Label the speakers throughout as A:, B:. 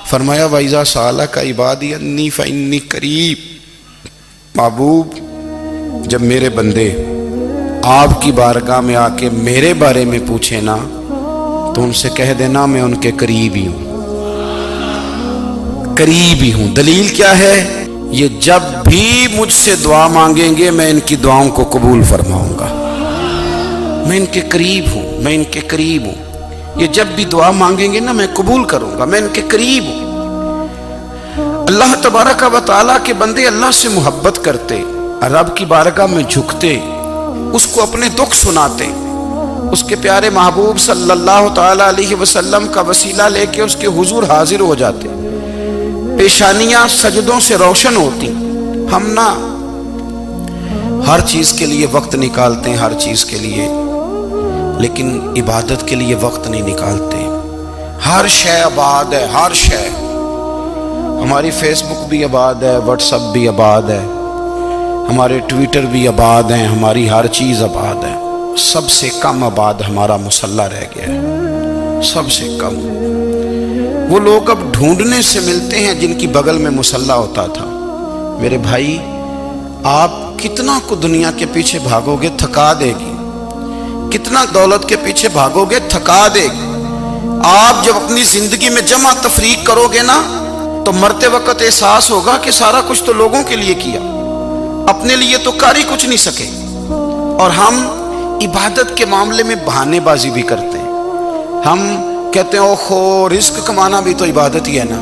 A: فرمایا وَإِذَا سَأَلَكَ عِبَادِي أَنِّي فَإِنِّي قَرِيب، محبوب جب میرے بندے آپ کی بارگاہ میں آ کے میرے بارے میں پوچھیں نا تو ان سے کہہ دینا میں ان کے قریب ہی ہوں، قریب ہی ہوں۔ دلیل کیا ہے؟ یہ جب بھی مجھ سے دعا مانگیں گے میں ان کی دعاؤں کو قبول فرماؤں گا، میں ان کے قریب ہوں، میں ان کے قریب ہوں۔ یہ جب بھی دعا مانگیں گے نا میں قبول کروں گا، میں ان کے قریب ہوں۔ اللہ تبارک و تعالیٰ کے بندے اللہ سے محبت کرتے، رب کی بارگاہ میں جھکتے، اس کو اپنے دکھ سناتے، اس کے پیارے محبوب صلی اللہ تعالیٰ علیہ وسلم کا وسیلہ لے کے اس کے حضور حاضر ہو جاتے، پیشانیاں سجدوں سے روشن ہوتی۔ ہم نا ہر چیز کے لیے وقت نکالتے ہیں، ہر چیز کے لیے، لیکن عبادت کے لیے وقت نہیں نکالتے۔ ہر شے آباد ہے، ہر شے، ہماری فیس بک بھی آباد ہے، واٹس ایپ بھی آباد ہے، ہمارے ٹویٹر بھی آباد ہیں، ہماری ہر چیز آباد ہے۔ سب سے کم آباد ہمارا مصلی رہ گیا ہے، سب سے کم۔ وہ لوگ اب ڈھونڈنے سے ملتے ہیں جن کی بغل میں مصلی ہوتا تھا۔ میرے بھائی، آپ کتنا کو دنیا کے پیچھے بھاگو گے تھکا دے گی، کتنا دولت کے پیچھے بھاگو گے تھکا دے گی۔ آپ جب اپنی زندگی میں جمع تفریق کرو گے نا تو مرتے وقت احساس ہوگا کہ سارا کچھ تو لوگوں کے لیے کیا، اپنے لیے تو کر ہی کچھ نہیں سکے۔ اور ہم عبادت کے معاملے میں بہانے بازی بھی کرتے ہیں۔ ہم کہتے ہیں اوہو رزق کمانا بھی تو عبادت ہی ہے نا،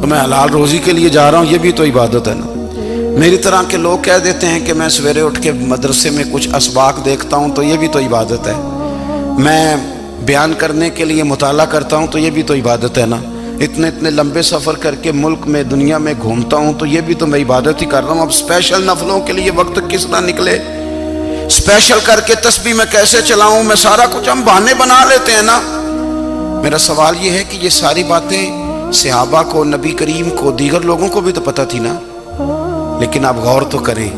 A: تو میں حلال روزی کے لیے جا رہا ہوں، یہ بھی تو عبادت ہے نا۔ میری طرح کے لوگ کہہ دیتے ہیں کہ میں سویرے اٹھ کے مدرسے میں کچھ اسباق دیکھتا ہوں تو یہ بھی تو عبادت ہے، میں بیان کرنے کے لیے مطالعہ کرتا ہوں تو یہ بھی تو عبادت ہے نا، اتنے لمبے سفر کر کے ملک میں دنیا میں گھومتا ہوں تو یہ بھی تو میں عبادت ہی کر رہا ہوں۔ اب اسپیشل نفلوں کے لیے وقت کس طرح نکلے، اسپیشل کر کے تسبیح میں کیسے چلاؤں، میں سارا کچھ ہم بہانے بنا لیتے ہیں نا۔ میرا سوال یہ ہے کہ یہ ساری باتیں صحابہ کو، نبی کریم کو، دیگر لوگوں کو بھی تو پتہ تھی نا، لیکن آپ غور تو کریں،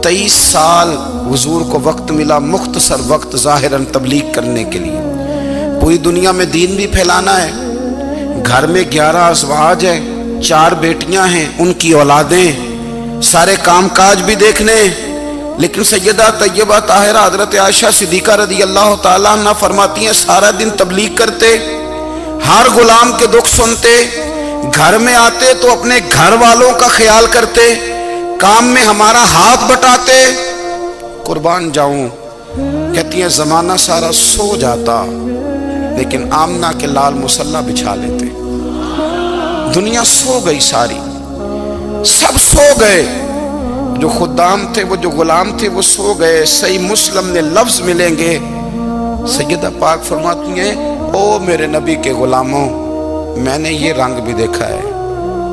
A: 23 سال حضور کو وقت ملا، مختصر وقت ظاہراً تبلیغ کرنے کے لیے، پوری دنیا میں دین بھی پھیلانا ہے۔ گھر میں 11 ازواج ہیں، 4 بیٹیاں ہیں، ان کی اولادیں، سارے کام کاج بھی دیکھنے، لیکن سیدہ طیبہ طاہرہ حضرت عائشہ صدیقہ رضی اللہ تعالیٰ عنہ فرماتی ہیں سارا دن تبلیغ کرتے، ہر غلام کے دکھ سنتے، گھر میں آتے تو اپنے گھر والوں کا خیال کرتے، کام میں ہمارا ہاتھ بٹاتے۔ قربان جاؤں، کہتی ہیں زمانہ سارا سو جاتا لیکن آمنہ کے لال مصلی بچھا لیتے۔ دنیا سو گئی، ساری سب سو گئے، جو خدام تھے، وہ جو غلام تھے، وہ سو گئے۔ صحیح مسلم میں لفظ ملیں گے، سیدہ پاک فرماتی ہیں او میرے نبی کے غلاموں، میں نے یہ رنگ بھی دیکھا ہے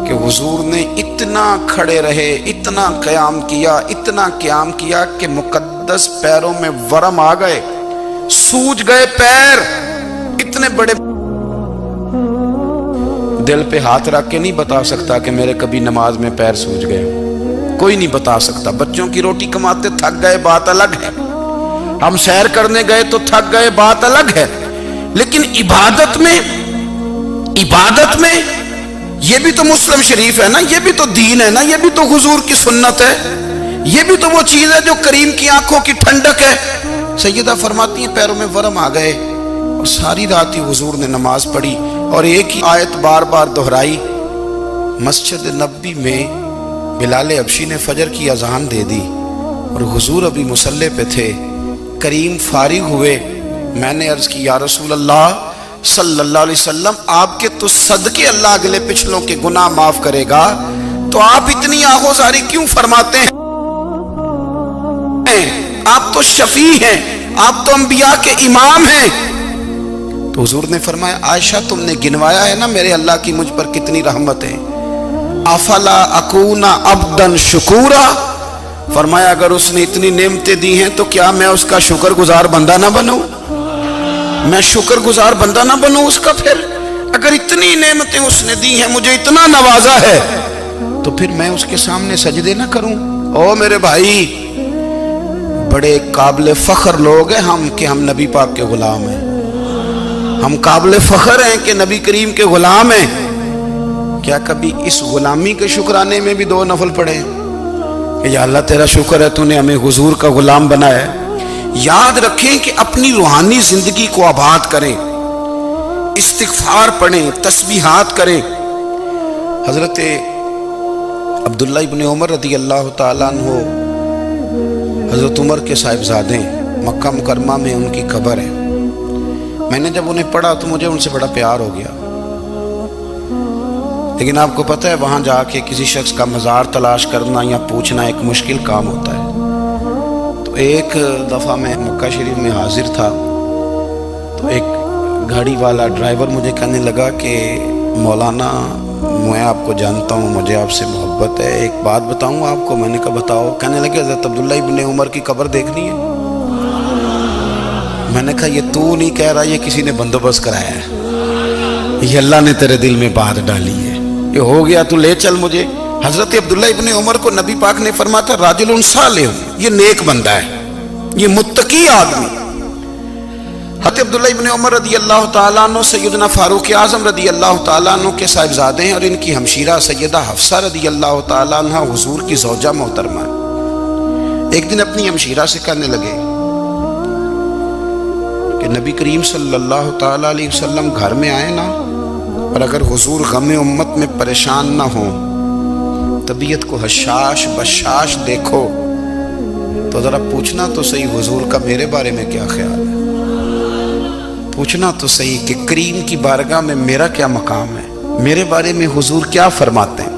A: کہ حضور نے اتنا کھڑے رہے، اتنا قیام کیا، اتنا قیام کیا کہ مقدس پیروں میں ورم آ گئے، سوج گئے پیر، اتنے بڑے۔ دل پہ ہاتھ رکھ کے نہیں بتا سکتا کہ میرے کبھی نماز میں پیر سوج گئے، کوئی نہیں بتا سکتا۔ بچوں کی روٹی کماتے تھک گئے بات الگ ہے، ہم سیر کرنے گئے تو تھک گئے بات الگ ہے، لیکن عبادت میں یہ بھی تو مسلم شریف ہے نا، یہ بھی تو دین ہے نا، یہ بھی تو حضور کی سنت ہے، یہ بھی تو وہ چیز ہے جو کریم کی آنکھوں کی ٹھنڈک ہے۔ سیدہ فرماتی ہیں پیروں میں ورم آ گئے، اور ساری رات ہی حضور نے نماز پڑھی اور ایک ہی آیت بار بار دہرائی۔ مسجد نبوی میں بلال حبشی نے فجر کی اذان دے دی اور حضور ابھی مصلی پہ تھے، کریم فارغ ہوئے، میں نے عرض کی یا رسول اللہ صلی اللہ علیہ وسلم، آپ کے تو صدقے اللہ اگلے پچھلوں کے گناہ معاف کرے گا، تو آپ اتنی آہوزاری کیوں فرماتے ہیں؟ آپ تو شفیع ہیں، آپ تو انبیاء کے امام ہیں۔ تو حضور نے فرمایا عائشہ تم نے گنوایا ہے نا میرے اللہ کی مجھ پر کتنی رحمت ہے، افلا اکون عبدا شکورا، فرمایا اگر اس نے اتنی نعمتیں دی ہیں تو کیا میں اس کا شکر گزار بندہ نہ بنوں، میں شکر گزار بندہ نہ بنوں اس کا؟ پھر اگر اتنی نعمتیں اس نے دی ہیں، مجھے اتنا نوازا ہے، تو پھر میں اس کے سامنے سجدے نہ کروں؟ او میرے بھائی، بڑے قابل فخر لوگ ہیں ہم کہ ہم نبی پاک کے غلام ہیں، ہم قابل فخر ہیں کہ نبی کریم کے غلام ہیں، کیا کبھی اس غلامی کے شکرانے میں بھی 2 نفل پڑھے کہ یا اللہ تیرا شکر ہے تو نے ہمیں حضور کا غلام بنایا ہے؟ یاد رکھیں کہ اپنی روحانی زندگی کو آباد کریں، استغفار پڑھیں، تسبیحات کریں۔ حضرت عبداللہ ابن عمر رضی اللہ تعالیٰ عنہ حضرت عمر کے صاحبزادے، مکہ مکرمہ میں ان کی قبر ہے۔ میں نے جب انہیں پڑھا تو مجھے ان سے بڑا پیار ہو گیا، لیکن آپ کو پتہ ہے وہاں جا کے کسی شخص کا مزار تلاش کرنا یا پوچھنا ایک مشکل کام ہوتا ہے۔ تو ایک دفعہ میں مکہ شریف میں حاضر تھا تو ایک گاڑی والا ڈرائیور مجھے کہنے لگا کہ مولانا میں آپ کو جانتا ہوں، مجھے آپ سے محبت ہے، ایک بات بتاؤں آپ کو۔ میں نے کہا بتاؤ۔ کہنے لگے حضرت عبداللہ ابن عمر کی قبر دیکھنی ہے۔ میں نے کہا یہ تو نہیں کہہ رہا، یہ کسی نے بندوبست کرایا ہے، یہ اللہ نے تیرے دل میں بات ڈالی ہے، یہ ہو گیا تو لے چل مجھے۔ حضرت عبداللہ ابن عمر کو نبی پاک نے فرمایا تھا راجل صالح، یہ نیک بندہ ہے، یہ متقی آدمی۔ حضرت عبداللہ ابن عمر رضی اللہ تعالیٰ عنہ سیدنا فاروق اعظم رضی اللہ تعالیٰ عنہ کے صاحبزادے ہیں، اور ان کی ہمشیرہ سیدہ حفصہ رضی اللہ تعالیٰ عنہ حضور کی زوجہ محترمہ ہے۔ ایک دن اپنی ہمشیرہ سے کہنے لگے کہ نبی کریم صلی اللہ تعالیٰ علیہ وسلم گھر میں آئے نا، اور اگر حضور غم امت میں پریشان نہ ہوں، طبیعت کو حشاش بشاش دیکھو تو ذرا پوچھنا تو صحیح حضور کا میرے بارے میں کیا خیال ہے، پوچھنا تو صحیح کہ کریم کی بارگاہ میں میرا کیا مقام ہے، میرے بارے میں حضور کیا فرماتے ہیں۔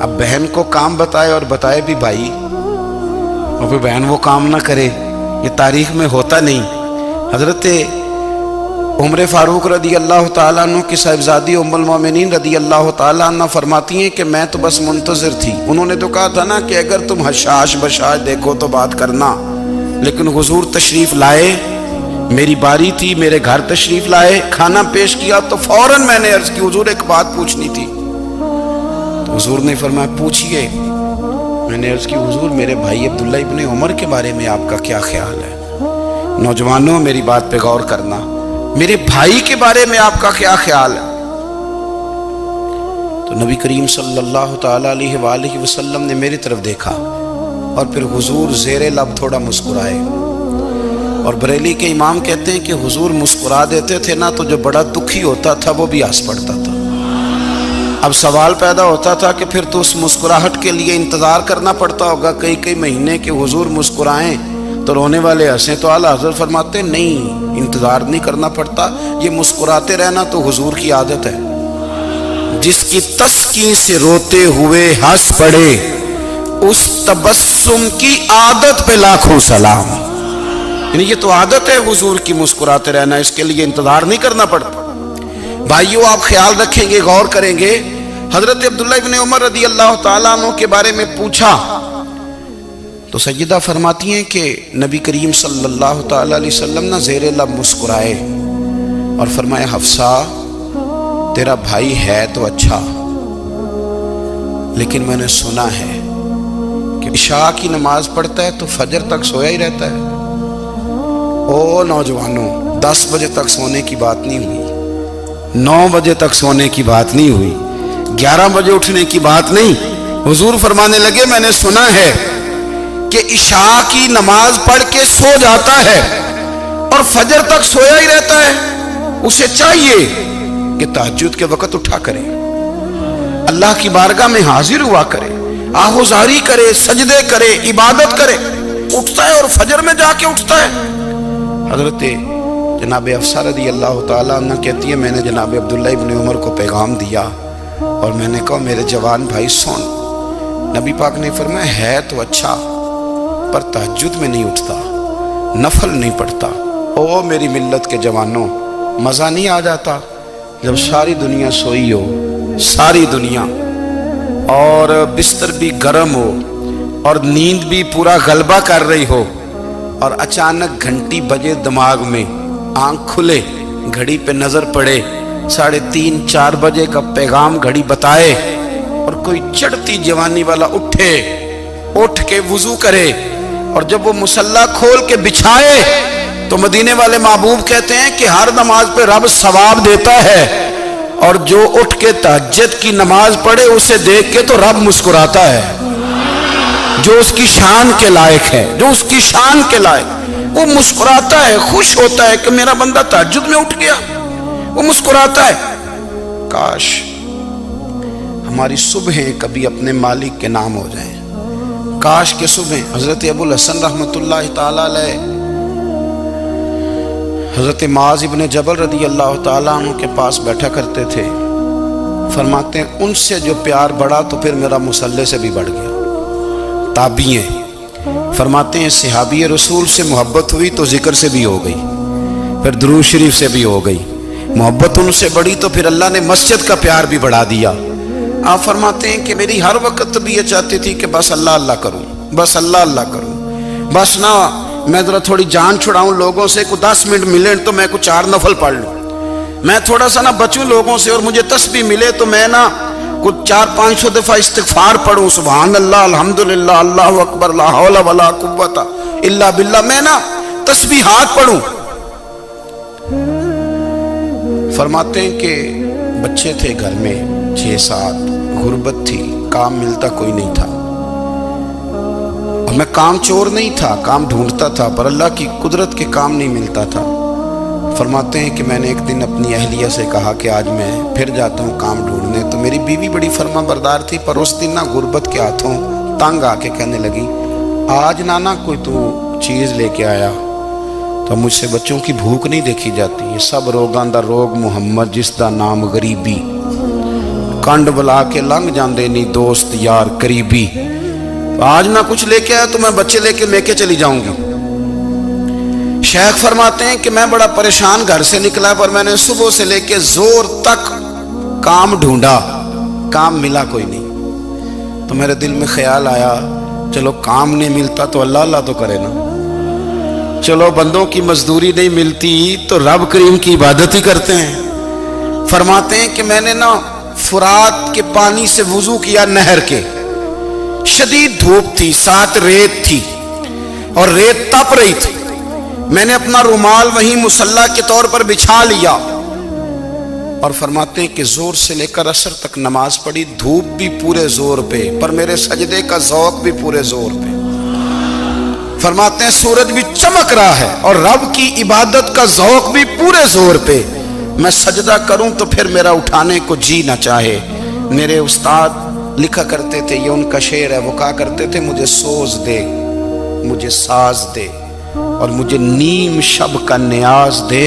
A: اب بہن کو کام بتائے اور بتائے بھی بھائی، اور پھر بہن وہ کام نہ کرے، یہ تاریخ میں ہوتا نہیں۔ حضرت عمر فاروق رضی اللہ تعالیٰ عنہ کی صاحبزادی ام المومنین رضی اللہ تعالیٰ عنہ فرماتی ہیں کہ میں تو بس منتظر تھی۔ انہوں نے تو کہا تھا نا کہ اگر تم حشاش بشاش دیکھو تو بات کرنا، لیکن حضور تشریف لائے، میری باری تھی، میرے گھر تشریف لائے، کھانا پیش کیا تو فوراً میں نے عرض کی حضور ایک بات پوچھنی تھی۔ تو حضور نے فرمایا پوچھئے۔ میں نے عرض کی حضور میرے بھائی عبداللہ ابن عمر کے بارے میں آپ کا کیا خیال ہے؟ نوجوانوں میری بات پہ غور کرنا، میرے بھائی کے بارے میں آپ کا کیا خیال ہے؟ تو نبی کریم صلی اللہ تعالیٰ علیہ وآلہ وسلم نے میری طرف دیکھا اور پھر حضور زیر لب تھوڑا مسکرائے، اور بریلی کے امام کہتے ہیں کہ حضور مسکرا دیتے تھے نا تو جو بڑا دکھی ہوتا تھا وہ بھی ہنس پڑتا تھا۔ اب سوال پیدا ہوتا تھا کہ پھر تو اس مسکراہٹ کے لیے انتظار کرنا پڑتا ہوگا کئی مہینے کہ حضور مسکرائیں تو رونے والے ہنسیں، تو اعلیٰ حضرت فرماتے نہیں، انتظار نہیں کرنا پڑتا، یہ مسکراتے رہنا تو حضور کی عادت ہے۔ جس کی تسکین سے روتے ہوئے ہنس پڑے اس تبسم کی عادت پہ لاکھوں سلام۔ یعنی یہ تو عادت ہے حضور کی مسکراتے رہنا، اس کے لیے انتظار نہیں کرنا پڑتا۔ بھائیو آپ خیال رکھیں گے، غور کریں گے، حضرت عبداللہ ابن عمر رضی اللہ تعالیٰ عنہ کے بارے میں پوچھا تو سیدہ فرماتی ہیں کہ نبی کریم صلی اللہ تعالیٰ علیہ وسلم نہ زیر لب مسکرائے اور فرمایا حفصہ تیرا بھائی ہے تو اچھا، لیکن میں نے سنا ہے کہ عشاء کی نماز پڑھتا ہے تو فجر تک سویا ہی رہتا ہے۔ او نوجوانوں، 10 بجے تک سونے کی بات نہیں ہوئی، 9 بجے تک سونے کی بات نہیں ہوئی، 11 بجے اٹھنے کی بات نہیں۔ حضور فرمانے لگے میں نے سنا ہے کہ عشاء کی نماز پڑھ کے سو جاتا ہے اور فجر تک سویا ہی رہتا ہے، اسے چاہیے کہ تہجد کے وقت اٹھا کرے، اللہ کی بارگاہ میں حاضر ہوا کرے، آہوزاری کرے، سجدے کرے، عبادت کرے، اٹھتا ہے اور فجر میں جا کے اٹھتا ہے۔ حضرت جناب حفصہ رضی اللہ تعالیٰ عنہ کہتی ہے میں نے جناب عبداللہ ابن عمر کو پیغام دیا اور میں نے کہا میرے جوان بھائی سن، نبی پاک نے فرمایا ہے تو اچھا پر تہجد میں نہیں اٹھتا، نفل نہیں پڑھتا۔ او میری ملت کے جوانوں، مزہ نہیں آ جاتا جب ساری دنیا سوئی ہو، ساری دنیا، اور بستر بھی گرم ہو اور نیند بھی پورا غلبہ کر رہی ہو، اور اچانک گھنٹی بجے دماغ میں، آنکھ کھلے، گھڑی پہ نظر پڑے، 3:30 4 بجے کا پیغام گھڑی بتائے، اور کوئی چڑھتی جوانی والا اٹھ کے وضو کرے، اور جب وہ مصلی کھول کے بچھائے تو مدینے والے محبوب کہتے ہیں کہ ہر نماز پہ رب ثواب دیتا ہے، اور جو اٹھ کے تہجد کی نماز پڑھے اسے دیکھ کے تو رب مسکراتا ہے، جو اس کی شان کے لائق ہے، جو اس کی شان کے لائق، وہ مسکراتا ہے، خوش ہوتا ہے کہ میرا بندہ تہجد میں اٹھ گیا، وہ مسکراتا ہے۔ کاش ہماری صبحیں کبھی اپنے مالک کے نام ہو جائیں، کاش کے صبح۔ حضرت ابو الحسن رحمۃ اللہ تعالی علیہ حضرت معاذ ابن جبل رضی اللہ تعالیٰ عنہ کے پاس بیٹھا کرتے تھے، فرماتے ہیں ان سے جو پیار بڑھا تو پھر میرا مصلی سے بھی بڑھ گیا۔ تابعی ہیں، فرماتے ہیں صحابی رسول سے محبت ہوئی تو ذکر سے بھی ہو گئی، پھر درود شریف سے بھی ہو گئی، محبت ان سے بڑھی تو پھر اللہ نے مسجد کا پیار بھی بڑھا دیا۔ آپ فرماتے ہیں کہ میری ہر وقت بھی یہ چاہتی تھی کہ بس اللہ اللہ کروں، بس اللہ اللہ کروں، بس نہ میں ذرا تھوڑی جان چھڑاؤں لوگوں سے، کو 10 منٹ ملے تو میں کو 4 نفل پڑھ لوں، میں تھوڑا سا نہ بچوں لوگوں سے، اور مجھے تسبیح ملے تو میں نہ کچھ 400-500 دفعہ استغفار پڑھوں، سبحان اللہ، الحمدللہ، اللہ اکبر، لا حول ولا قوت الا باللہ، میں نہ تسبیحات پڑھوں۔ فرماتے ہیں کہ بچے تھے گھر میں 6-7، غربت تھی، کام ملتا کوئی نہیں تھا، اور میں کام چور نہیں تھا، کام ڈھونڈتا تھا، پر اللہ کی قدرت کے کام نہیں ملتا تھا۔ فرماتے ہیں کہ میں نے ایک دن اپنی اہلیہ سے کہا کہ آج میں پھر جاتا ہوں کام ڈھونڈنے، تو میری بیوی بڑی فرما بردار تھی، پر اس دن نہ غربت کے ہاتھوں تنگ آ کے کہنے لگی آج نانا کوئی تو چیز لے کے آیا، تو مجھ سے بچوں کی بھوک نہیں دیکھی جاتی، یہ سب روگاں دا روگ محمد جس دا نام غریبی، کنڈ بلا کے لنگ جاندے نہیں دوست یار قریبی، آج نہ کچھ لے کے آیا تو میں بچے لے کے میکے چلی جاؤں گی۔ شیخ فرماتے ہیں کہ میں بڑا پریشان گھر سے نکلا، پر میں نے صبح سے لے کے زور تک کام ڈھونڈا، کام ملا کوئی نہیں، تو میرے دل میں خیال آیا چلو کام نہیں ملتا تو اللہ اللہ تو کرے نا، چلو بندوں کی مزدوری نہیں ملتی تو رب کریم کی عبادت ہی کرتے ہیں۔ فرماتے ہیں کہ میں نے نا فرات کے پانی سے وضو کیا، نہر کے، شدید دھوپ تھی، ساتھ ریت تھی اور ریت تپ رہی تھی، میں نے اپنا رومال وہیں مصلی کے طور پر بچھا لیا، اور فرماتے ہیں کہ زور سے لے کر عصر تک نماز پڑھی، دھوپ بھی پورے زور پہ، پر میرے سجدے کا ذوق بھی پورے زور پہ۔ فرماتے ہیں سورج بھی چمک رہا ہے اور رب کی عبادت کا ذوق بھی پورے زور پہ، میں سجدہ کروں تو پھر میرا اٹھانے کو جی نہ چاہے۔ میرے استاد لکھا کرتے تھے، یہ ان کا شعر ہے، وہ کہا کرتے تھے مجھے سوز دے، مجھے ساز دے، اور مجھے نیم شب کا نیاز دے،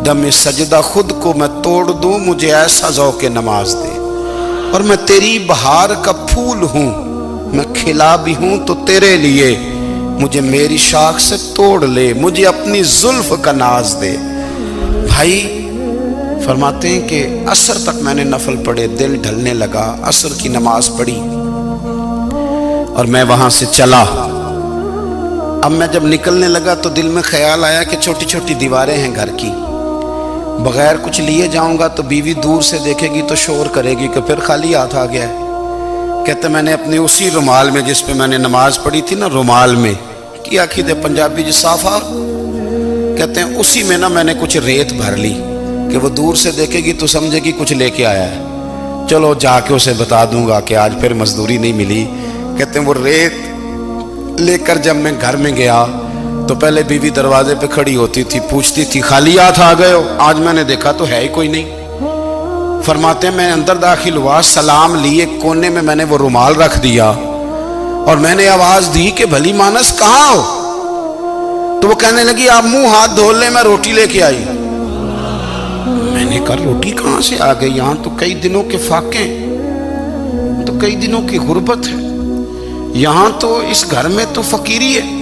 A: دم سجدہ خود کو میں توڑ دوں، مجھے ایسا ذوق نماز دے، اور میں تیری بہار کا پھول ہوں، میں کھلا بھی ہوں تو تیرے لیے، مجھے میری شاخ سے توڑ لے، مجھے اپنی زلف کا ناز دے۔ بھائی فرماتے ہیں کہ عصر تک میں نے نفل پڑھے، دل ڈھلنے لگا، عصر کی نماز پڑھی اور میں وہاں سے چلا۔ اب میں جب نکلنے لگا تو دل میں خیال آیا کہ چھوٹی چھوٹی دیواریں ہیں گھر کی، بغیر کچھ لیے جاؤں گا تو بیوی دور سے دیکھے گی تو شور کرے گی کہ پھر خالی ہاتھ آ گیا ہے۔ کہتے میں نے اپنے اسی رومال میں جس پہ میں نے نماز پڑھی تھی نا، رومال میں کی آخی دے پنجابی جو صافہ کہتے ہیں، اسی میں نا میں نے کچھ ریت بھر لی کہ وہ دور سے دیکھے گی تو سمجھے گی کچھ لے کے آیا ہے، چلو جا کے اسے بتا دوں گا کہ آج پھر مزدوری نہیں ملی۔ کہتے ہیں وہ ریت لے کر جب میں گھر میں گیا تو پہلے بیوی دروازے پہ کھڑی ہوتی تھی، پوچھتی تھی خالی ہاتھ آ گئے ہو؟ آج میں نے دیکھا تو ہے ہی کوئی نہیں۔ فرماتے ہیں میں اندر داخل ہوا، سلام لیے، کونے میں میں نے وہ رومال رکھ دیا اور میں نے آواز دی کہ بھلی مانس کہاں ہو؟ تو وہ کہنے لگی آپ منہ ہاتھ دھو لیں، میں روٹی لے کے آئی۔ میں نے کہا روٹی کہاں سے آ گئی؟ یہاں تو کئی دنوں کے فاقے ہیں، تو کئی دنوں کی غربت ہے، یہاں تو اس گھر میں تو فقیری ہے۔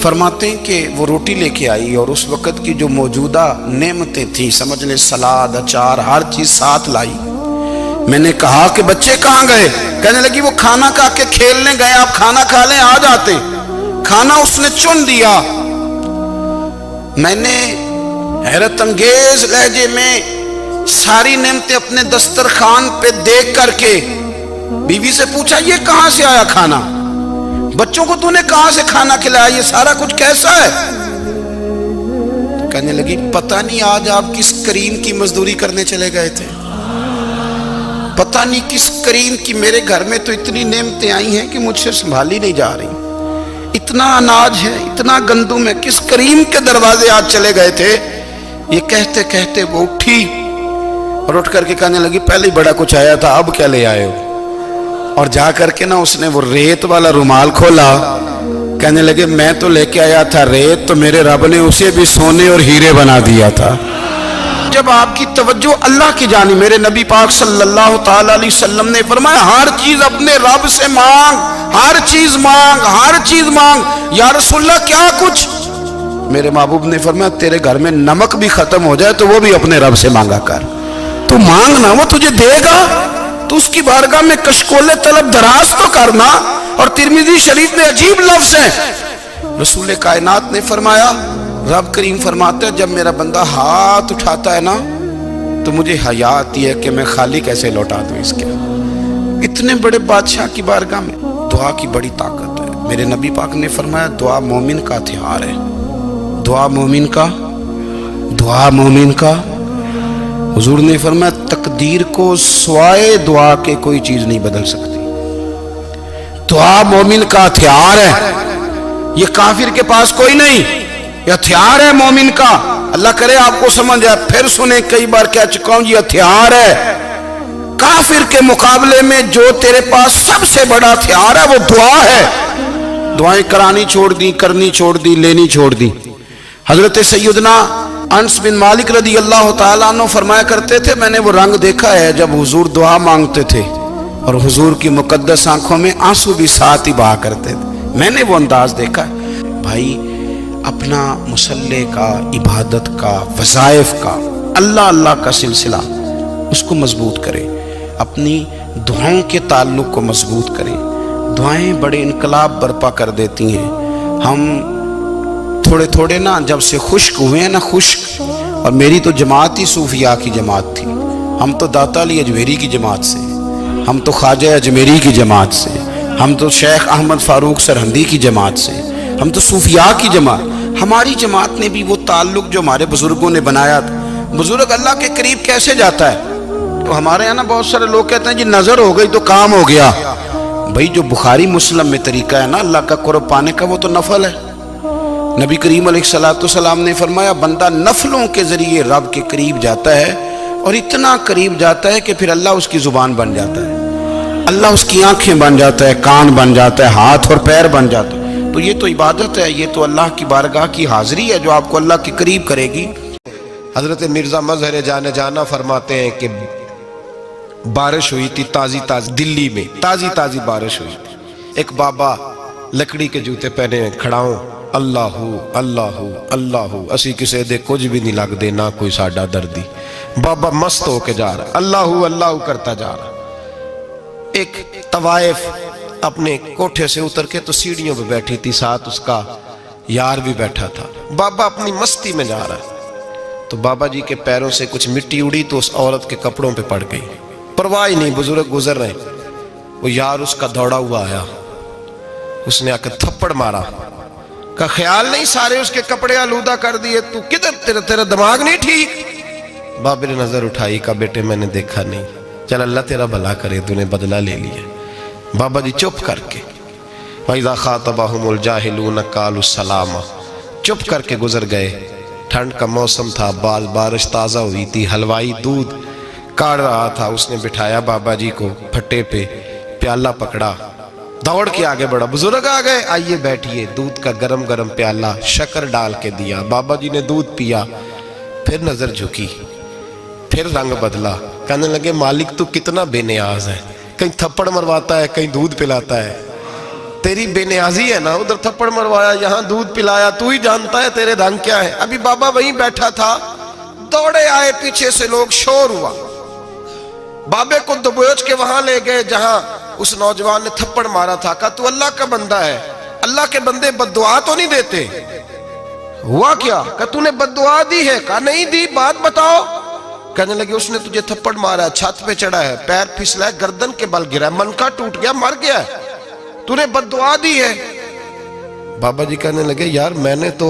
A: فرماتے ہیں کہ وہ روٹی لے کے آئی اور اس وقت کی جو موجودہ نعمتیں تھیں، سمجھ لیں سلاد، اچار، ہر چیز ساتھ لائی۔ میں نے کہا کہ بچے کہاں گئے؟ کہنے لگی وہ کھانا کھا کے کھیلنے گئے، آپ کھانا کھا لیں آ جاتے۔ کھانا اس نے چن دیا۔ میں نے حیرت انگیز لہجے میں ساری نعمتیں اپنے دسترخوان پہ دیکھ کر کے بیوی سے پوچھا یہ کہاں سے آیا کھانا؟ بچوں کو تو نے کہاں سے کھانا کھلایا؟ یہ سارا کچھ کیسا ہے؟ کہنے لگی پتہ نہیں آج آپ کس کریم کی مزدوری کرنے چلے گئے تھے، پتہ نہیں کس کریم کی، میرے گھر میں تو اتنی نعمتیں آئی ہیں کہ مجھ سے سنبھالی نہیں جا رہی، اتنا اناج ہے، اتنا گندم ہے، کس کریم کے دروازے آج چلے گئے تھے؟ یہ کہتے کہتے وہ اٹھی اور اٹھ کر کے کہنے لگی پہلے ہی بڑا کچھ آیا تھا، اب کیا لے آئے ہو؟ اور جا کر کے نا اس نے وہ ریت والا رومال کھولا، کہنے لگے میں تو لے کے آیا تھا ریت، تو میرے رب نے اسے بھی سونے اور ہیرے بنا دیا تھا۔ جب آپ کی توجہ اللہ کی جانب، میرے نبی پاک صلی اللہ تعالی علیہ وسلم نے فرمایا ہر چیز اپنے رب سے مانگ، ہر چیز مانگ، ہر چیز مانگ۔ یا رسول اللہ کیا کچھ؟ میرے محبوب نے فرمایا تیرے گھر میں نمک بھی ختم ہو جائے تو وہ بھی اپنے رب سے مانگا کر، تو مانگنا وہ تجھے دے گا، تو اس کی بارگاہ میں کشکول طلب دراز تو کرنا۔ اور ترمذی شریف میں عجیب لفظ ہے، رسول کائنات نے فرمایا، رب کریم فرماتا ہے جب میرا بندہ ہاتھ اٹھاتا ہے نا تو مجھے حیا آتی ہے کہ میں خالی کیسے لوٹا دوں اس کے۔ اتنے بڑے بادشاہ کی بارگاہ میں دعا کی بڑی طاقت ہے۔ میرے نبی پاک نے فرمایا دعا مومن کا ہتھیار ہے، دعا مومن کا، دعا مومن کا۔ حضور نے فرمایا تقدیر کو سوائے دعا کے کوئی چیز نہیں بدل سکتی، دعا مومن کا ہتھیار ہے، یہ کافر کے پاس کوئی نہیں، یہ ہتھیار ہے مومن کا۔ اللہ کرے آپ کو سمجھ آئے، پھر سنیں، کئی بار کہہ چکا ہوں یہ ہتھیار ہے۔ کافر کے مقابلے میں جو تیرے پاس سب سے بڑا ہتھیار ہے وہ دعا ہے۔ دعائیں کرانی چھوڑ دی، کرنی چھوڑ دی، لینی چھوڑ دی۔ حضرت سیدنا انس بن مالک رضی اللہ تعالیٰ عنہ فرمایا کرتے تھے میں نے وہ رنگ دیکھا ہے جب حضور دعا مانگتے تھے اور حضور کی مقدس آنکھوں میں آنسو بھی ساتھ ہی بہا کرتے تھے، میں نے وہ انداز دیکھا ہے۔ بھائی اپنا مصلی کا، عبادت کا، وظائف کا، اللہ اللہ کا سلسلہ اس کو مضبوط کرے، اپنی دعاؤں کے تعلق کو مضبوط کرے۔ دعائیں بڑے انقلاب برپا کر دیتی ہیں۔ ہم تھوڑے تھوڑے نا جب سے خشک ہوئے ہیں نا، خشک، اور میری تو جماعت ہی صوفیاء کی جماعت تھی، ہم تو داتا علی اجمیری کی جماعت سے، ہم تو خواجہ اجمیری کی جماعت سے، ہم تو شیخ احمد فاروق سرہندی کی جماعت سے، ہم تو صوفیاء کی جماعت۔ ہماری جماعت نے بھی وہ تعلق جو ہمارے بزرگوں نے بنایا تھا۔ بزرگ اللہ کے قریب کیسے جاتا ہے؟ تو ہمارے یہاں نا بہت سارے لوگ کہتے ہیں جی نظر ہو گئی تو کام ہو گیا۔ بھائی جو بخاری مسلم میں طریقہ ہے نا اللہ کا قرب پانے کا وہ تو نفل ہے۔ نبی کریم علیہ السلام نے فرمایا بندہ نفلوں کے ذریعے رب کے قریب جاتا ہے، اور اتنا قریب جاتا ہے کہ پھر اللہ اس کی زبان بن جاتا ہے، اللہ اس کی آنکھیں بن جاتا ہے، کان بن جاتا ہے، ہاتھ اور پیر بن جاتا ہے۔ تو یہ تو عبادت ہے، یہ تو اللہ کی بارگاہ کی حاضری ہے جو آپ کو اللہ کے قریب کرے گی۔
B: حضرت مرزا مظہر جانا فرماتے ہیں کہ بارش ہوئی تھی تازی تازی، دلی میں تازی بارش ہوئی تھی۔ ایک بابا لکڑی کے جوتے پہنے کھڑا ہوں، اللہ اللہ اللہ، اسی کسے دے کچھ بھی نہیں لگ دے، نہ کوئی ساڈا دردی۔ بابا مست ہو کے جا رہا، اللہ اللہ کرتا جا رہا۔ ایک طوائف اپنے کوٹھے سے اتر کے تو سیڑھیوں پہ بیٹھی تھی، ساتھ اس کا یار بھی بیٹھا تھا۔ بابا اپنی مستی میں جا رہا، تو بابا جی کے پیروں سے کچھ مٹی اڑی تو اس عورت کے کپڑوں پہ پڑ گئی، پرواہ ہی نہیں، بزرگ گزر رہے۔ وہ یار اس کا دوڑا ہوا آیا، اس نے آ کے تھپڑ مارا، کا خیال نہیں سارے اس کے کپڑے آلودہ کر دیے، تو کدھر، تیرا دماغ نہیں ٹھیک؟ بابا نے نظر اٹھائی، کہا بیٹے میں نے دیکھا نہیں، چل اللہ تیرا بھلا کرے، تو نے بدلہ لے لیا۔ بابا جی چپ کر کے وَإِذَا خَاطَبَهُمُ الْجَاهِلُونَ قَالُوا السَّلَامَ، چپ کر کے گزر گئے۔ ٹھنڈ کا موسم تھا، بارش تازہ ہوئی تھی، حلوائی دودھ کاڑ رہا تھا، اس نے بٹھایا بابا جی کو پھٹے پہ، پیالہ پکڑا، دوڑ کے آگے بڑھا، بزرگ آ گئے، آئیے بیٹھیے، دودھ کا گرم گرم پیالہ شکر ڈال کے دیا، بابا جی نے دودھ پیا، پھر نظر جھکی، پھر رنگ بدلا، کہنے لگے مالک تو کتنا بے نیاز ہے، کہیں تھپڑ مرواتا ہے، کہیں دودھ پلاتا ہے، تیری بے نیازی ہے نا، ادھر تھپڑ مروایا، یہاں دودھ پلایا، تو ہی جانتا ہے تیرے رنگ کیا ہے۔ ابھی بابا وہیں بیٹھا تھا، دوڑے آئے پیچھے سے لوگ، شور ہوا، بابے کو دبوچ کے وہاں لے گئے جہاں اس نوجوان نے تھپڑ مارا تھا، کہا تو اللہ کا بندہ ہے، اللہ کے بندے بد دعا تو نہیں دیتے، ہوا کیا؟ کہا تو نے بد دعا دی ہے؟ کہا نہیں دی، بات بتاؤ۔ کہنے لگے اس نے تجھے تھپڑ مارا ہے، چھت پہ چڑھا ہے، پیر پھسلا ہے، گردن کے بل گرا ہے، منکا ٹوٹ گیا، مر گیا ہے، تو نے بد دعا دی ہے۔ بابا جی کہنے لگے یار میں نے تو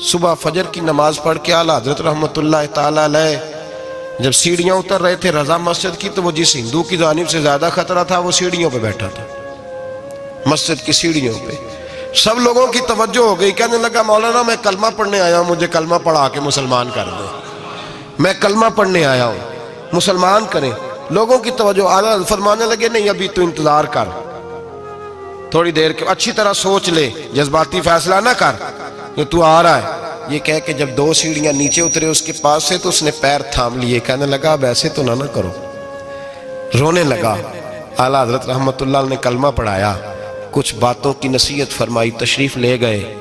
B: صبح فجر کی نماز پڑھ کے اعلیٰ حضرت رحمۃ اللہ تعالی علیہ جب سیڑھیاں اتر رہے تھے رضا مسجد کی، تو وہ جس ہندو کی جانب سے زیادہ خطرہ تھا وہ سیڑھیوں پہ بیٹھا تھا، مسجد کی سیڑھیوں پہ۔ سب لوگوں کی توجہ ہو گئی، کہنے لگا مولانا میں کلمہ پڑھنے آیا ہوں، مجھے کلمہ پڑھا کے مسلمان کر دیں، میں کلمہ پڑھنے آیا ہوں، مسلمان کریں۔ لوگوں کی توجہ، اعلیٰ فرمانے لگے نہیں ابھی تو انتظار کر، تھوڑی دیر کے اچھی طرح سوچ لے، جذباتی فیصلہ نہ کر، یہ تو آ رہا ہے۔ یہ کہہ کے جب 2 سیڑھیاں نیچے اترے اس کے پاس سے تو اس نے پیر تھام لیے، کہنے لگا اب ایسے تو نہ کرو، رونے لگا۔ اعلیٰ حضرت رحمۃ اللہ نے کلمہ پڑھایا، کچھ باتوں کی نصیحت فرمائی، تشریف لے گئے۔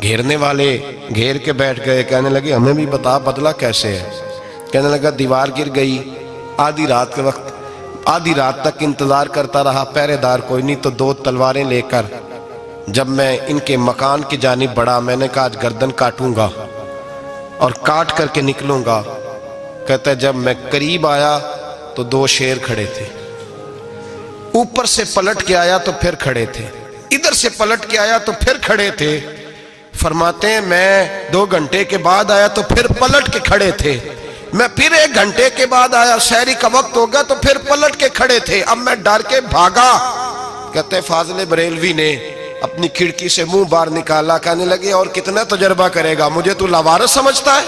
B: گھیرنے والے گھیر کے بیٹھ گئے، کہنے لگے ہمیں بھی بتا بدلہ کیسے ہے۔ کہنے لگا دیوار گر گئی، آدھی رات کے وقت، آدھی رات تک انتظار کرتا رہا، پہرے دار کوئی نہیں، تو 2 تلواریں لے کر جب میں ان کے مکان کی جانب بڑھا، میں نے کہا آج گردن کاٹوں گا اور کاٹ کر کے نکلوں گا۔ کہتا ہے جب میں قریب آیا تو 2 شیر کھڑے تھے، اوپر سے پلٹ کے آیا تو پھر کھڑے تھے، ادھر سے پلٹ کے آیا تو پھر کھڑے تھے۔ فرماتے ہیں میں 2 گھنٹے کے بعد آیا تو پھر پلٹ کے کھڑے تھے، میں پھر 1 گھنٹے کے بعد آیا، سحری کا وقت ہوگا تو پھر پلٹ کے کھڑے تھے، اب میں ڈر کے بھاگا۔ کہتے ہیں فاضل بریلوی نے اپنی کھڑکی سے منہ باہر نکالا، کہنے لگے اور کتنا تجربہ کرے گا، مجھے تو لاوارث سمجھتا ہے،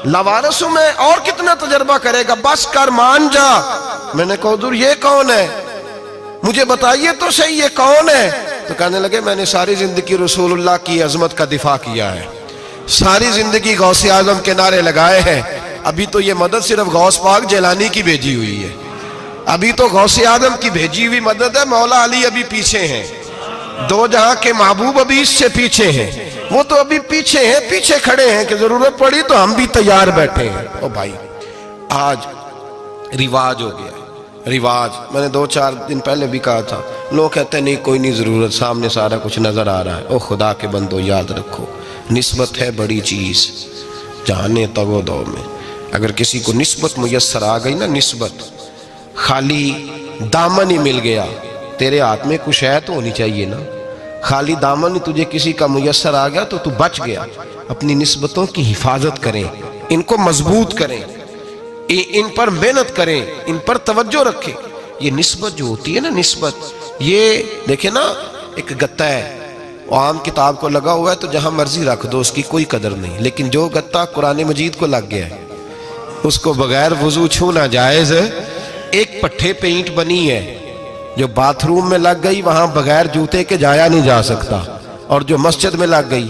B: لاوارث ہوں میں، اور کتنا تجربہ کرے گا، بس کر مان جا۔ میں نے کہا حضور یہ کون ہے، مجھے بتائیے تو صحیح یہ کون ہے۔ تو کہنے لگے میں نے ساری زندگی رسول اللہ کی عظمت کا دفاع کیا ہے، ساری زندگی غوث اعظم کے نعرے لگائے ہیں، ابھی تو یہ مدد صرف غوث پاک جیلانی کی بھیجی ہوئی ہے، ابھی تو غوث اعظم کی بھیجی ہوئی مدد ہے، مولا علی ابھی پیچھے ہیں، 2 جہاں کے محبوب ابھی اس سے پیچھے ہیں، وہ تو ابھی پیچھے ہیں، پیچھے کھڑے ہیں کہ ضرورت پڑی تو ہم بھی تیار بیٹھے ہیں۔ او بھائی آج رواج ہو گیا، رواج، میں نے 2-4 دن پہلے بھی کہا تھا، لوگ کہتے ہیں نہیں کوئی نہیں ضرورت، سامنے سارا کچھ نظر آ رہا ہے۔ او خدا کے بندو یاد رکھو، نسبت ہے بڑی چیز، جانے تگو دو میں، اگر کسی کو نسبت میسر آ گئی نا، نسبت، خالی دامن ہی مل گیا، تیرے ہاتھ میں کچھ ہے تو ہونی چاہیے نا، خالی دامن ہی تجھے کسی کا میسر آ گیا تو تو بچ گیا۔ اپنی نسبتوں کی حفاظت کریں، ان کو مضبوط کریں، ان پر محنت کریں، ان پر توجہ رکھیں۔ یہ نسبت جو ہوتی ہے نا، نسبت، یہ دیکھیں نا، ایک گتا ہے وہ عام کتاب کو لگا ہوا ہے تو جہاں مرضی رکھ دو، اس کی کوئی قدر نہیں، لیکن جو گتا قرآن مجید کو لگ گیا ہے اس کو بغیر وضو چھونا جائز ہے۔ ایک پٹھے پہ اینٹ بنی ہے، جو باتھ روم میں لگ گئی وہاں بغیر جوتے کے جایا نہیں جا سکتا، اور جو مسجد میں لگ گئی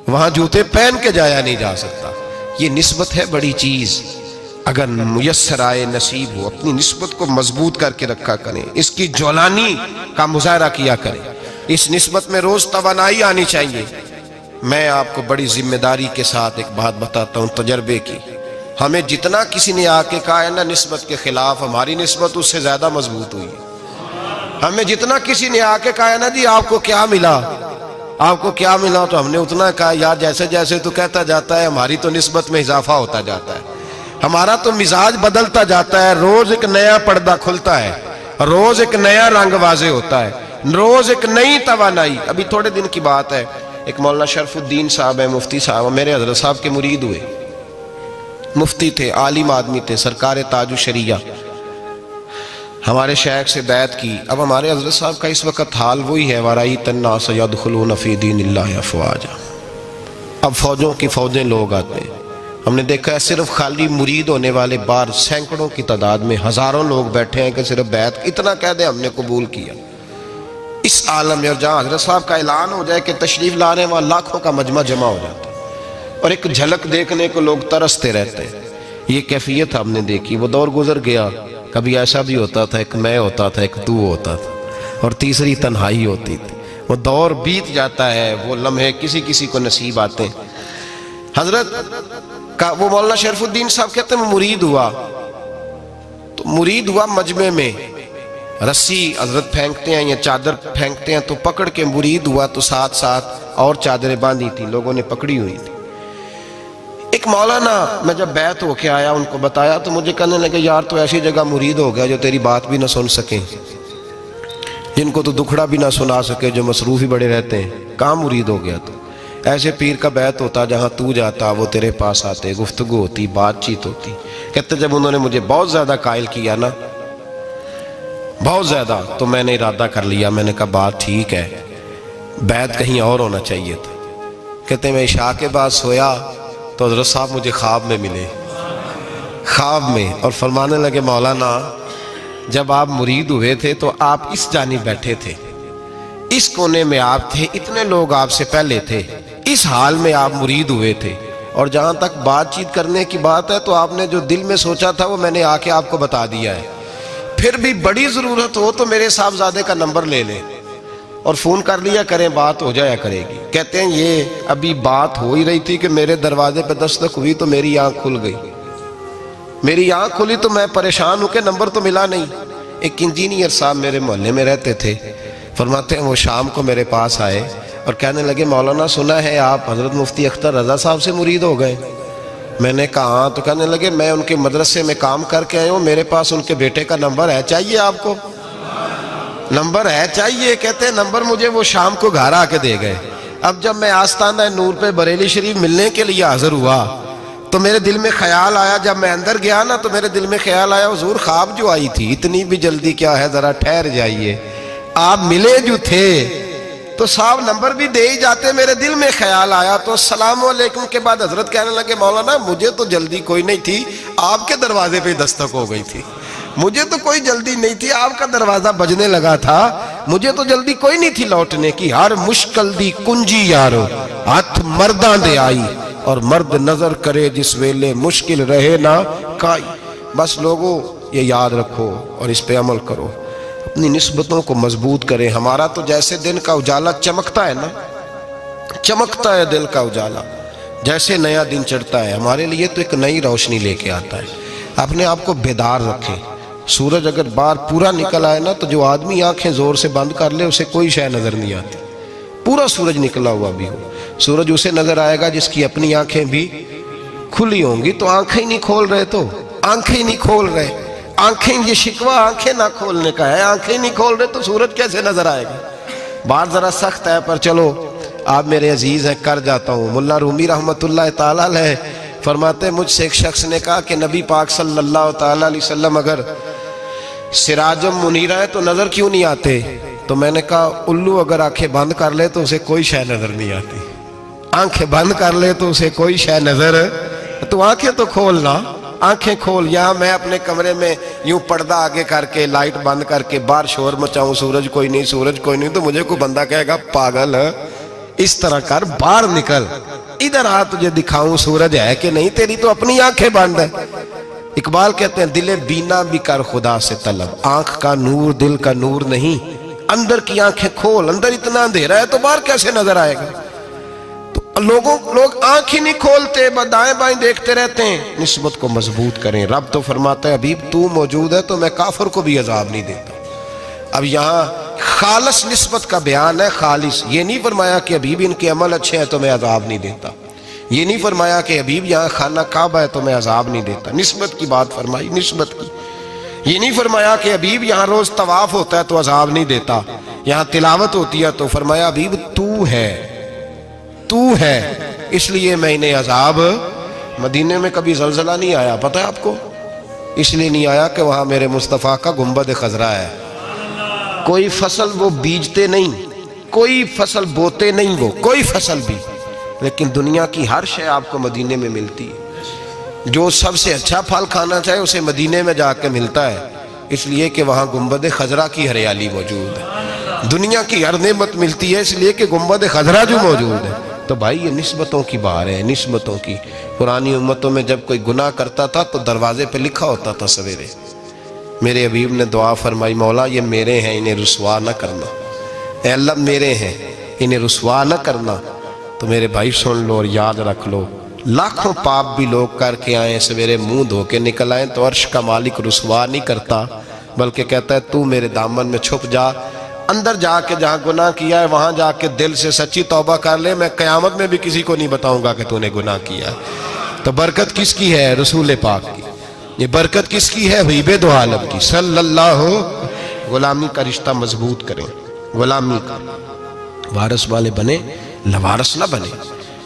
B: وہاں جوتے پہن کے جایا نہیں جا سکتا۔ یہ نسبت ہے بڑی چیز، اگر میسر آئے نصیب ہو، اپنی نسبت کو مضبوط کر کے رکھا کریں، اس کی جولانی کا مظاہرہ کیا کریں، اس نسبت میں روز توانائی آنی چاہیے۔ میں آپ کو بڑی ذمہ داری کے ساتھ ایک بات بتاتا ہوں تجربے کی، ہمیں جتنا کسی نے آ کے کہا ہے نا نسبت کے خلاف، ہماری نسبت اس سے زیادہ مضبوط ہوئی ہے۔ ہمیں جتنا کسی نے آ کے کہا ہے نا جی آپ کو کیا ملا، آپ کو کیا ملا، تو ہم نے اتنا کہا یار جیسے جیسے تو کہتا جاتا ہے ہماری تو نسبت میں اضافہ ہوتا جاتا ہے، ہمارا تو مزاج بدلتا جاتا ہے، روز ایک نیا پردہ کھلتا ہے، روز ایک نیا رنگ واضح ہوتا ہے، روز ایک نئی توانائی۔ ابھی تھوڑے دن کی بات ہے، ایک مولانا شرف الدین صاحب ہے، مفتی صاحب، میرے حضرت صاحب کے مرید ہوئے، مفتی تھے، عالم آدمی تھے، سرکار تاج الشریعہ، ہمارے شیخ سے بیعت کی۔ اب ہمارے حضرت صاحب کا اس وقت حال وہی ہے، وَرَأَيْتَ النَّاسَ يَدْخُلُونَ فِي دِينِ اللَّهِ أَفْوَاجًا، اب فوجوں کی فوجیں لوگ آتے ہیں۔ ہم نے دیکھا ہے صرف خالی مرید ہونے والے بار سینکڑوں کی تعداد میں ہزاروں لوگ بیٹھے ہیں کہ صرف بیعت اتنا کہہ دیں ہم نے قبول کیا۔ اس عالم میں اور جہاں حضرت صاحب کا اعلان ہو جائے کہ تشریف لا رہے ہیں وہاں لاکھوں کا مجمع جمع ہو جاتا ہے، اور ایک جھلک دیکھنے کو لوگ ترستے رہتے ہیں۔ یہ کیفیت ہم نے دیکھی، وہ دور گزر گیا، کبھی ایسا بھی ہوتا تھا ایک میں ہوتا تھا، ایک تو ہوتا تھا، اور تیسری تنہائی ہوتی تھی۔ وہ دور بیت جاتا ہے، وہ لمحے کسی کسی کو نصیب آتے ہیں۔ حضرت کا وہ مولانا شرف الدین صاحب کہتے ہیں مرید ہوا، تو مرید ہوا مجمع میں، رسی حضرت پھینکتے ہیں یا چادر پھینکتے ہیں تو پکڑ کے مرید ہوا، تو ساتھ ساتھ اور چادریں باندھی تھی، لوگوں نے پکڑی ہوئی تھی۔ ایک مولانا میں جب بیعت ہو کے آیا ان کو بتایا تو مجھے کہنے لگے یار تو ایسی جگہ مرید ہو گیا جو تیری بات بھی نہ سن سکیں، جن کو تو دکھڑا بھی نہ سنا سکے، جو مصروف ہی بڑے رہتے ہیں، کہاں مرید ہو گیا تو؟ ایسے پیر کا بیت ہوتا جہاں تو جاتا وہ تیرے پاس آتے, گفتگو ہوتی, بات چیت ہوتی. کہتے جب انہوں نے مجھے بہت زیادہ قائل کیا نا, بہت زیادہ, تو میں نے ارادہ کر لیا, میں نے کہا بات ٹھیک ہے, بیت کہیں اور ہونا چاہیے تھا. کہتے میں عشاء کے بعد سویا تو حضرت صاحب مجھے خواب میں ملے, خواب میں, اور فرمانے لگے مولانا جب آپ مرید ہوئے تھے تو آپ اس جانب بیٹھے تھے, اس کونے میں آپ تھے, اتنے لوگ آپ سے پہلے تھے, اس حال میں آپ مرید ہوئے تھے, اور جہاں تک بات چیت کرنے کی بات ہے تو آپ نے جو دل میں سوچا تھا وہ میں نے آ کے آپ کو بتا دیا ہے. پھر بھی بڑی ضرورت ہو تو میرے صاحبزادے کا نمبر لے لیں اور فون کر لیا کریں, بات ہو جایا کرے گی. کہتے ہیں یہ ابھی بات ہو ہی رہی تھی کہ میرے دروازے پہ دستک ہوئی تو میری آنکھ کھل گئی, میری آنکھ کھلی تو میں پریشان ہوں کہ نمبر تو ملا نہیں. ایک انجینئر صاحب میرے محلے میں رہتے تھے, فرماتے ہیں وہ شام کو میرے پاس آئے اور کہنے لگے مولانا سنا ہے آپ حضرت مفتی اختر رضا صاحب سے مرید ہو گئے. میں نے کہا ہاں. تو کہنے لگے میں ان کے مدرسے میں کام کر کے آئے ہوں, میرے پاس ان کے بیٹے کا نمبر ہے, چاہیے آپ کو؟ نمبر ہے چاہیے. کہتے ہیں نمبر مجھے وہ شام کو گھر آ کے دے گئے. اب جب میں آستانہ نور پہ بریلی شریف ملنے کے لیے حاضر ہوا تو میرے دل میں خیال آیا, جب میں اندر گیا نا تو میرے دل میں خیال آیا حضور خواب جو آئی تھی اتنی بھی جلدی کیا ہے, ذرا ٹھہر جائیے, آپ ملے جو تھے تو صاحب نمبر بھی دے ہی جاتے. میرے دل میں خیال آیا تو السلام علیکم کے بعد حضرت کہنے لگے مولانا مجھے تو جلدی کوئی نہیں تھی, آپ کے دروازے پہ دستک ہو گئی تھی, مجھے تو کوئی جلدی نہیں تھی, آپ کا دروازہ بجنے لگا تھا, مجھے تو جلدی کوئی نہیں تھی لوٹنے کی. ہر مشکل دی کنجی یارو ہاتھ مرداں دے آئی, اور مرد نظر کرے جس ویلے مشکل رہے نہ کائی. بس لوگوں یہ یاد رکھو اور اس پہ عمل کرو, اپنی نسبتوں کو مضبوط کریں. ہمارا تو جیسے دن کا اجالا چمکتا ہے نا, چمکتا ہے دل کا اجالا, جیسے نیا دن چڑھتا ہے ہمارے لیے تو ایک نئی روشنی لے کے آتا ہے. اپنے آپ کو بیدار رکھیں. سورج اگر باہر پورا نکل آئے نا تو جو آدمی آنکھیں زور سے بند کر لے اسے کوئی شے نظر نہیں آتی. پورا سورج نکلا ہوا بھی ہو, سورج اسے نظر آئے گا جس کی اپنی آنکھیں بھی کھلی ہوں گی. تو آنکھیں نہیں کھول رہے, تو آنکھیں نہیں کھول رہے, آنکھیں, یہ شکوہ آنکھیں نہ کھولنے کا ہے, آنکھیں نہیں کھول رہے تو سورج کیسے نظر آئے گا. بات ذرا سخت ہے پر چلو آپ میرے عزیز ہیں, کر جاتا ہوں. ملا رومی رحمت اللہ تعالیٰ علیہ فرماتے مجھ سے ایک شخص نے کہا کہ نبی پاک صلی اللہ تعالیٰ علیہ وسلم اگر سراجم منیرہ ہے تو نظر کیوں نہیں آتے؟ تو میں نے کہا الو اگر آنکھیں بند کر لے تو اسے کوئی شے نظر نہیں آتی, آنکھیں بند کر لے تو اسے کوئی شے نظر, تو آنکھیں تو کھولنا, آنکھیں کھول. یہاں میں اپنے کمرے میں یوں پردہ آگے کر کے لائٹ بند کر کے باہر شور مچاؤں, سورج کوئی نہیں, سورج کوئی نہیں, تو مجھے کوئی بندہ کہے گا پاگل ہے, اس طرح کر, باہر نکل, ادھر آ تجھے دکھاؤں سورج ہے کہ نہیں, تیری تو اپنی آنکھیں بند ہے. اقبال کہتے ہیں دل بینا بھی کر خدا سے طلب, آنکھ کا نور دل کا نور نہیں, اندر کی آنکھیں کھول, اندر اتنا اندھیرا ہے تو باہر کیسے نظر آئے گا. تو لوگ آنکھیں نہیں کھولتے, دائیں بائیں دیکھتے رہتے ہیں. نسبت کو مضبوط کریں. رب تو فرماتا ہے حبیب تو موجود ہے تو میں کافر کو بھی عذاب نہیں دیتا. اب یہاں خالص نسبت کا بیان ہے, خالص. یہ نہیں فرمایا کہ حبیب ان کے عمل اچھے ہیں تو میں عذاب نہیں دیتا, یہ نہیں فرمایا کہ حبیب یہاں خانہ کعبہ ہے تو میں عذاب نہیں دیتا. نسبت کی بات فرمائی, نسبت کی. یہ نہیں فرمایا کہ حبیب یہاں روز طواف ہوتا ہے تو عذاب نہیں دیتا, یہاں تلاوت ہوتی ہے تو فرمایا حبیب تو ہے اس لیے میں انہیں عذاب. مدینے میں کبھی زلزلہ نہیں آیا, پتہ ہے آپ کو, اس لیے نہیں آیا کہ وہاں میرے مصطفیٰ کا گنبد خضرا ہے. کوئی فصل وہ بیجتے نہیں, کوئی فصل بوتے نہیں, وہ کوئی فصل بھی, لیکن دنیا کی ہر شے آپ کو مدینے میں ملتی ہے. جو سب سے اچھا پھل کھانا چاہے اسے مدینے میں جا کے ملتا ہے, اس لیے کہ وہاں گنبد خضرا کی ہریالی موجود ہے. دنیا کی ہر نعمت ملتی ہے اس لیے کہ گنبد خضرا جو موجود ہے. تو بھائی یہ نسبتوں کی بہار ہے, نسبتوں کی. پرانی امتوں میں جب کوئی گناہ کرتا تھا تو دروازے پہ لکھا ہوتا تھا سویرے, میرے حبیب نے دعا فرمائی مولا یہ میرے ہیں انہیں رسوا نہ کرنا, اے اللہ میرے ہیں انہیں رسوا نہ کرنا. تو میرے بھائی سن لو اور یاد رکھ لو, لاکھوں پاپ بھی لوگ کر کے آئیں, سویرے منہ دھو کے نکل آئیں تو عرش کا مالک رسوا نہیں کرتا, بلکہ کہتا ہے تو میرے دامن میں چھپ جا, اندر جا کے جہاں گناہ کیا ہے وہاں جا کے دل سے سچی توبہ کر لے, میں قیامت میں بھی کسی کو نہیں بتاؤں گا کہ تو نے گناہ کیا. تو برکت کس کی ہے؟ رسول پاک کی. یہ برکت کس کی ہے؟ حبیب دو عالم کی صلی اللہ. غلامی کا رشتہ مضبوط کریں, غلامی کا. وارث والے بنے, لوارث نہ بنے.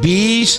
A: 20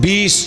A: 20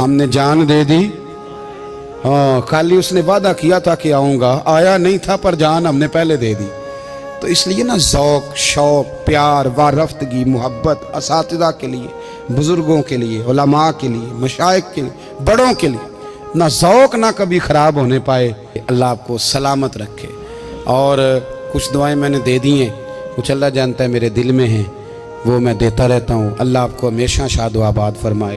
A: ہم نے جان دے دی. ہاں خالی اس نے وعدہ کیا تھا کہ آؤں گا, آیا نہیں تھا پر جان ہم نے پہلے دے دی. تو اس لیے نا ذوق, شوق, پیار, وارفتگی, محبت اساتذہ کے لیے, بزرگوں کے لیے, علماء کے لیے, مشائخ کے لیے, بڑوں کے لیے نہ ذوق نہ کبھی خراب ہونے پائے. اللہ آپ کو سلامت رکھے. اور کچھ دعائیں میں نے دے دی ہیں, کچھ اللہ جانتا ہے میرے دل میں ہیں, وہ میں دیتا رہتا ہوں. اللہ آپ کو ہمیشہ شاد و آباد فرمائے.